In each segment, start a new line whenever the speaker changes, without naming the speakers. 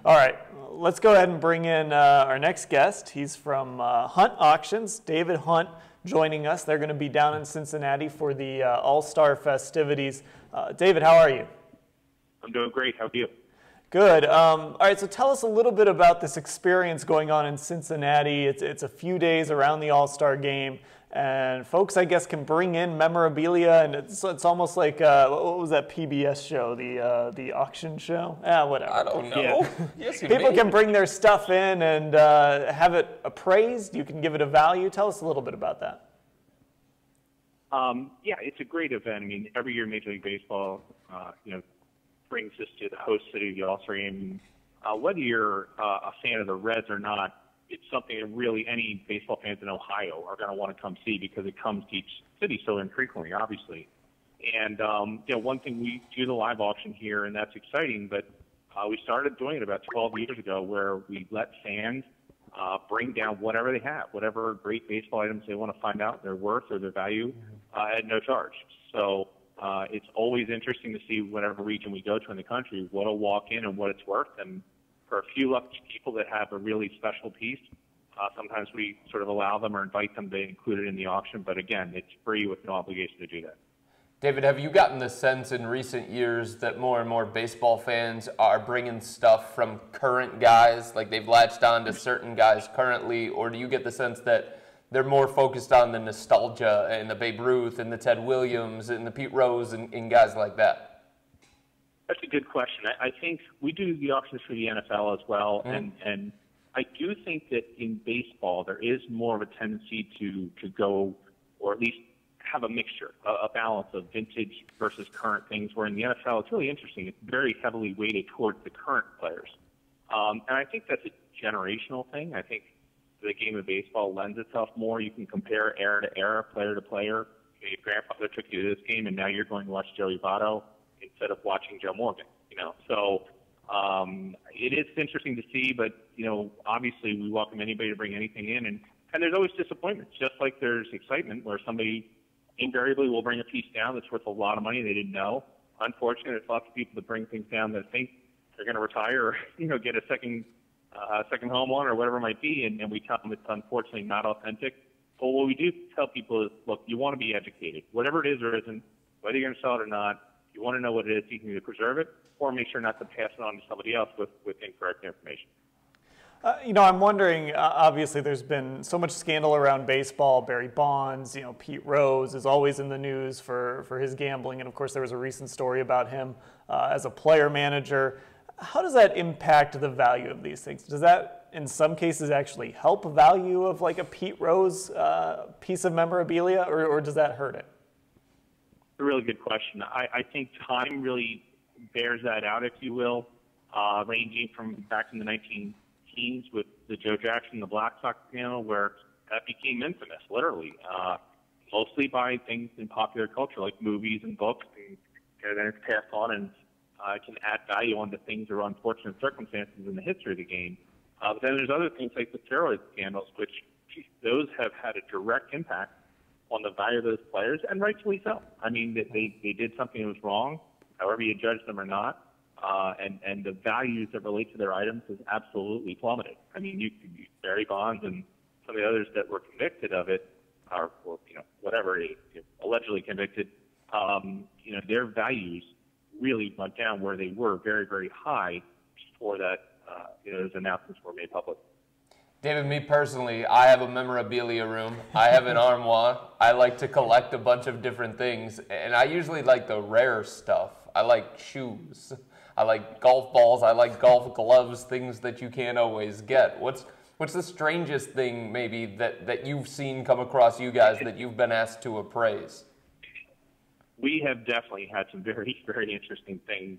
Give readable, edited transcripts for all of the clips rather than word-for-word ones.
All right, let's go ahead and bring in our next guest. He's from Hunt Auctions, David Hunt, joining us. They're going to be down in Cincinnati for the All Star festivities. David, how are you?
I'm doing great. How are you?
Good. All right, so tell us a little bit about this experience going on in Cincinnati. It's a few days around the All Star game. And folks, I guess, can bring in memorabilia, and it's almost like what was that PBS show, the auction show? Whatever.
I don't know.
Yeah.
Yes,
People can bring their stuff in and have it appraised. You can give it a value. Tell us a little bit about that.
Yeah, it's a great event. I mean, every year Major League Baseball, brings us to the host city of the All Star game. Whether you're a fan of the Reds or not, it's something that really any baseball fans in Ohio are going to want to come see because it comes to each city so infrequently, obviously. And, one thing, we do the live auction here, and that's exciting, but we started doing it about 12 years ago where we let fans bring down whatever they have, whatever great baseball items they want to find out their worth or their value at no charge. So it's always interesting to see whatever region we go to in the country, what'll walk in and what it's worth. And for a few lucky people that have a really special piece, sometimes we sort of allow them or invite them to include it in the auction. But again, it's free with no obligation to do that.
David, have you gotten the sense in recent years that more and more baseball fans are bringing stuff from current guys, like they've latched on to certain guys currently, or do you get the sense that they're more focused on the nostalgia and the Babe Ruth and the Ted Williams and the Pete Rose and guys like that?
That's a good question. I think we do the auctions for the NFL as well, and I do think that in baseball there is more of a tendency to go, or at least have a mixture, a balance of vintage versus current things, where in the NFL it's really interesting. It's very heavily weighted towards the current players. And I think that's a generational thing. I think the game of baseball lends itself more. You can compare era to era, player to player. Your grandfather took you to this game, and now you're going to watch Joey Votto instead of watching Joe Morgan, So it is interesting to see, but, obviously we welcome anybody to bring anything in. And there's always disappointments, just like there's excitement where somebody invariably will bring a piece down that's worth a lot of money they didn't know. Unfortunately, there's lots of people that bring things down that think they're going to retire or, get a second home on or whatever it might be, and we tell them it's unfortunately not authentic. But what we do tell people is, look, you want to be educated. Whatever it is or isn't, whether you're going to sell it or not, you want to know what it is, you can either preserve it or make sure not to pass it on to somebody else with incorrect information.
I'm wondering, obviously there's been so much scandal around baseball. Barry Bonds, Pete Rose is always in the news for his gambling. And of course there was a recent story about him as a player manager. How does that impact the value of these things? Does that in some cases actually help value of like a Pete Rose piece of memorabilia, or does that hurt it?
A really good question. I think time really bears that out, if you will, ranging from back in the 19-teens with the Joe Jackson, the Black Sox scandal, where that became infamous, literally, mostly by things in popular culture like movies and books, and then it's passed on and can add value onto things or unfortunate circumstances in the history of the game. But then there's other things like the steroid scandals, which those have had a direct impact on the value of those players, and rightfully so. I mean, they did something that was wrong, however you judge them or not, and the values that relate to their items has absolutely plummeted. I mean, Barry Bonds and some of the others that were convicted of it, or whatever, allegedly convicted, their values really went down where they were very, very high before that, those announcements were made public.
David, me personally, I have a memorabilia room. I have an armoire. I like to collect a bunch of different things, and I usually like the rare stuff. I like shoes. I like golf balls. I like golf gloves, things that you can't always get. What's the strangest thing maybe that you've seen come across you guys that you've been asked to appraise?
We have definitely had some very, very interesting things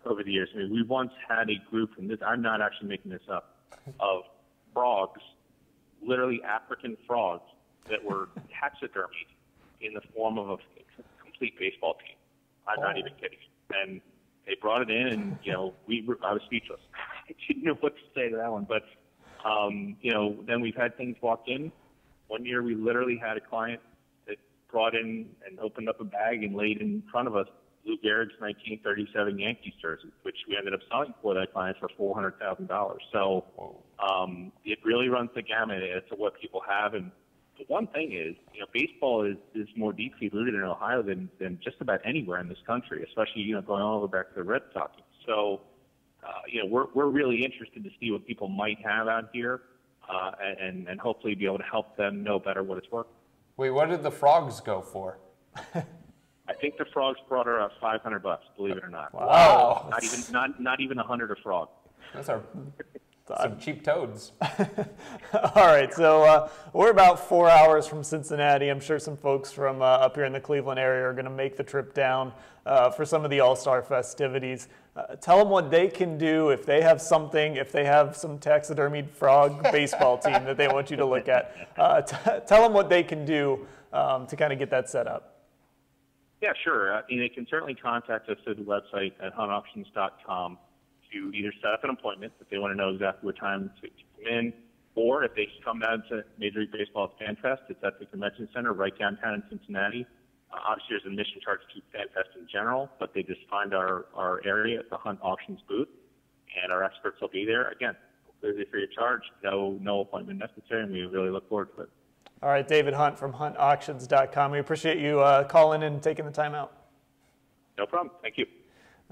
over the years. I mean, we once had a group, and this, I'm not actually making this up, of frogs, literally African frogs, that were taxidermied in the form of a complete baseball team. I'm not even kidding. And they brought it in, and I was speechless. I didn't know what to say to that one. But then we've had things walked in. One year we literally had a client that brought in and opened up a bag and laid in front of us Lou Gehrig's 1937 Yankees jersey, which we ended up selling for that client for $400,000. So it really runs the gamut as to what people have. And the one thing is, baseball is more deeply rooted in Ohio than just about anywhere in this country, especially, going all the way back to the Red Sox. So, we're really interested to see what people might have out here and hopefully be able to help them know better what it's worth.
Wait, what did the frogs go for?
I think the frogs brought her $500, believe it or not.
Wow.
Not even 100 a frog.
Those are some cheap toads.
All right, so we're about 4 hours from Cincinnati. I'm sure some folks from up here in the Cleveland area are going to make the trip down for some of the All Star festivities. Tell them what they can do if they have something, if they have some taxidermied frog baseball team that they want you to look at. Tell them what they can do to kind of get that set up.
Yeah, sure. They can certainly contact us through the website at huntauctions.com to either set up an appointment if they want to know exactly what time to come in, or if they can come down to Major League Baseball Fan Fest. It's at the Convention Center right downtown in Cincinnati. Obviously, there's an admission charge to Fan Fest in general, but they just find our area at the Hunt Auctions booth, and our experts will be there. Again, completely free of charge, no appointment necessary, and we really look forward to it.
All right, David Hunt from huntauctions.com. We appreciate you calling in and taking the time out.
No problem. Thank you.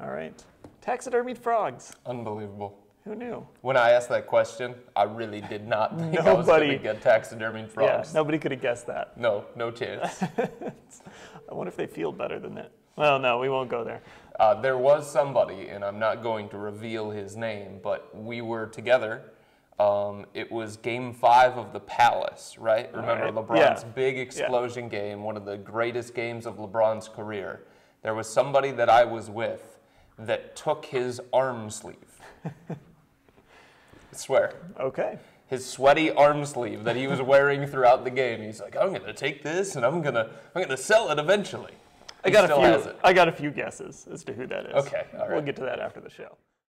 All right. Taxidermied frogs.
Unbelievable.
Who knew?
When I asked that question, I really did not think I was going to get taxidermied frogs.
Yeah, nobody could have guessed that.
No chance.
I wonder if they feel better than that. Well, no, we won't go there.
There was somebody, and I'm not going to reveal his name, but we were together. It was Game 5 of the Palace, right? Remember LeBron's big explosion game, one of the greatest games of LeBron's career. There was somebody that I was with that took his arm sleeve. I swear.
Okay.
His sweaty arm sleeve that he was wearing throughout the game. He's like, I'm gonna take this and I'm gonna sell it eventually.
I got a few guesses as to who that is.
Okay, all right.
We'll get to that after the show.